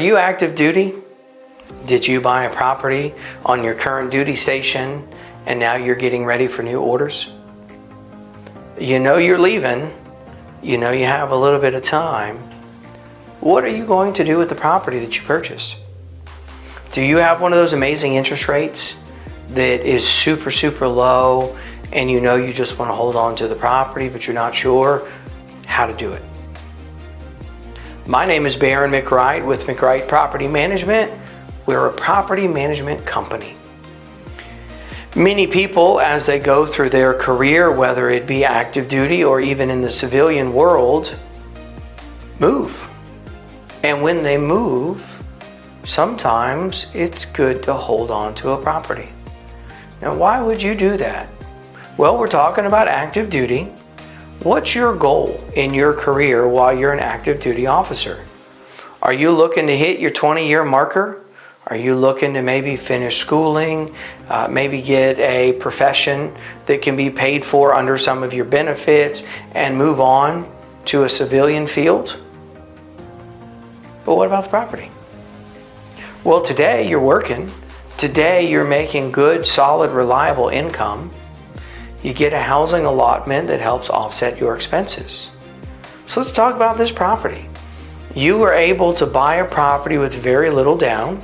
you active duty? Did you buy a property on your current duty station and now you're getting ready for new orders? You know you're leaving. You know you have a little bit of time. What are you going to do with the property that you purchased? Do you have one of those amazing interest rates that is super, super low and you know you just want to hold on to the property but you're not sure how to do it? My name is Baron McWright with McWright Property Management. We're a property management company. Many people, as they go through their career, whether it be active duty or even in the civilian world, move. And when they move, sometimes it's good to hold on to a property. Now, why would you do that? Well, we're talking about active duty. What's your goal in your career while you're an active duty officer? Are you looking to hit your 20-year marker? Are you looking to maybe finish schooling, maybe get a profession that can be paid for under some of your benefits and move on to a civilian field? But what about the property? Well, today you're working. Today you're making good, solid, reliable income. You get a housing allotment that helps offset your expenses. So let's talk about this property. You were able to buy a property with very little down.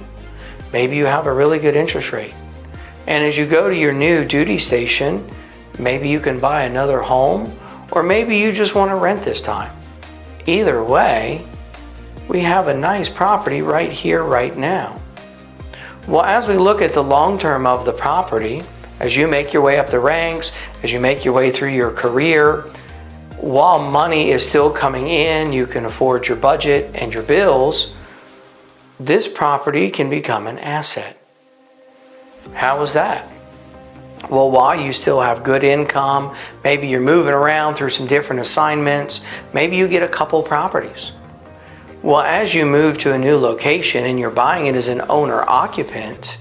Maybe you have a really good interest rate. And as you go to your new duty station, maybe you can buy another home, or maybe you just want to rent this time. Either way, we have a nice property right here, right now. Well, as we look at the long term of the property, as you make your way up the ranks, as you make your way through your career, while money is still coming in, you can afford your budget and your bills, this property can become an asset. How is that? Well, while you still have good income, maybe you're moving around through some different assignments, maybe you get a couple properties. Well, as you move to a new location and you're buying it as an owner-occupant,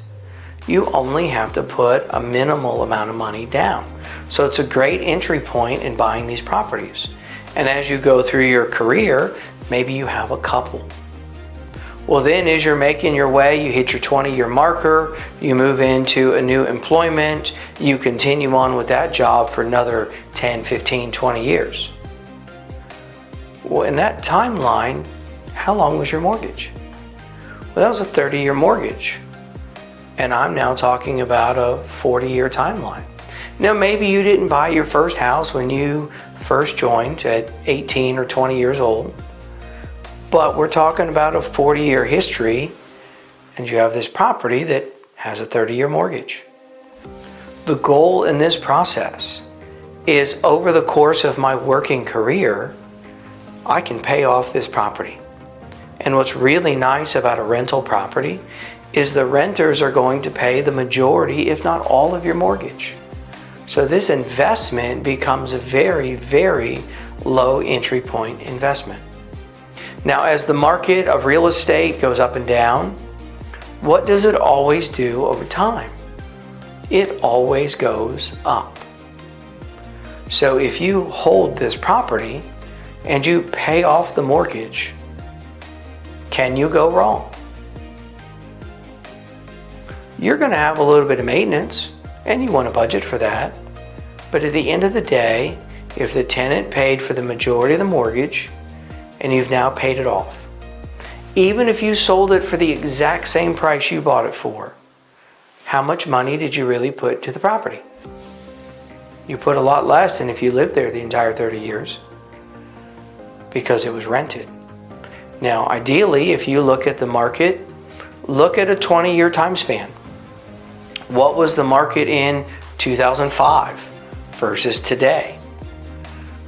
you only have to put a minimal amount of money down. So it's a great entry point in buying these properties. And as you go through your career, maybe you have a couple. Well, then as you're making your way, you hit your 20-year marker, you move into a new employment, you continue on with that job for another 10, 15, 20 years. Well, in that timeline, how long was your mortgage? Well, that was a 30-year mortgage. And I'm now talking about a 40-year timeline. Now, maybe you didn't buy your first house when you first joined at 18 or 20 years old, but we're talking about a 40-year history, and you have this property that has a 30-year mortgage. The goal in this process is over the course of my working career, I can pay off this property. And what's really nice about a rental property is the renters are going to pay the majority, if not all, of your mortgage. So this investment becomes a very, very low entry point investment. Now, as the market of real estate goes up and down, what does it always do over time? It always goes up. So if you hold this property and you pay off the mortgage, can you go wrong? You're going to have a little bit of maintenance, and you want to budget for that. But at the end of the day, if the tenant paid for the majority of the mortgage and you've now paid it off, even if you sold it for the exact same price you bought it for, how much money did you really put to the property? You put a lot less than if you lived there the entire 30 years because it was rented. Now, ideally, if you look at the market, look at a 20-year time span. What was the market in 2005 versus today?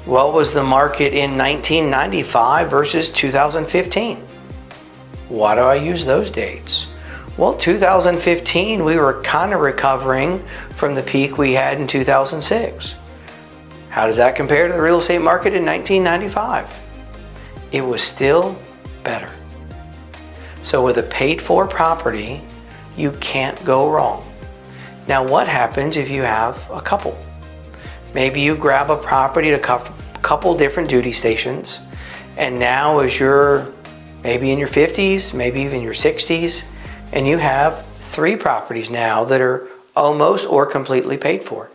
What was the market in 1995 versus 2015? Why do I use those dates? Well, 2015, we were kind of recovering from the peak we had in 2006. How does that compare to the real estate market in 1995? It was still better. So with a paid-for property, you can't go wrong. Now, what happens if you have a couple? Maybe you grab a property at a couple different duty stations, and now as you're maybe in your 50s, maybe even your 60s, and you have 3 properties now that are almost or completely paid for.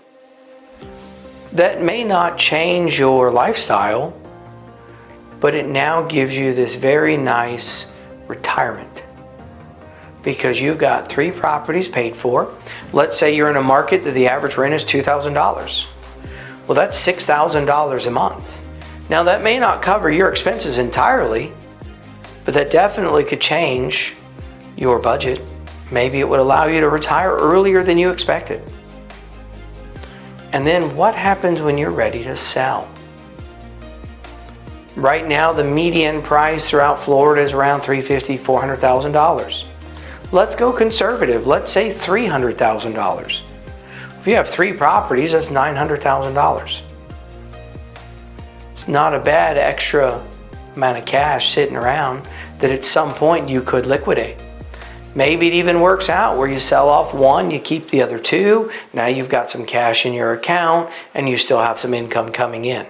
That may not change your lifestyle, but it now gives you this very nice retirement because you've got 3 properties paid for. Let's say you're in a market that the average rent is $2,000. Well, that's $6,000 a month. Now, that may not cover your expenses entirely, but that definitely could change your budget. Maybe it would allow you to retire earlier than you expected. And then what happens when you're ready to sell? Right now, the median price throughout Florida is around $350,000, $400,000. Let's go conservative. Let's say $300,000. If you have 3 properties, that's $900,000. It's not a bad extra amount of cash sitting around that at some point you could liquidate. Maybe it even works out where you sell off 1, you keep the other 2. Now you've got some cash in your account and you still have some income coming in.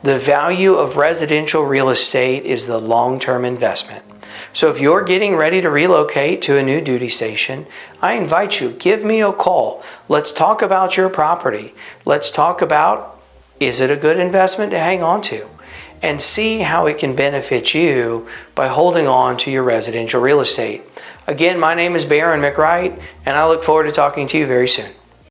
The value of residential real estate is the long-term investment. So if you're getting ready to relocate to a new duty station, I invite you, give me a call. Let's talk about your property. Let's talk about, is it a good investment to hang on to? And see how it can benefit you by holding on to your residential real estate. Again, my name is Baron McWright, and I look forward to talking to you very soon.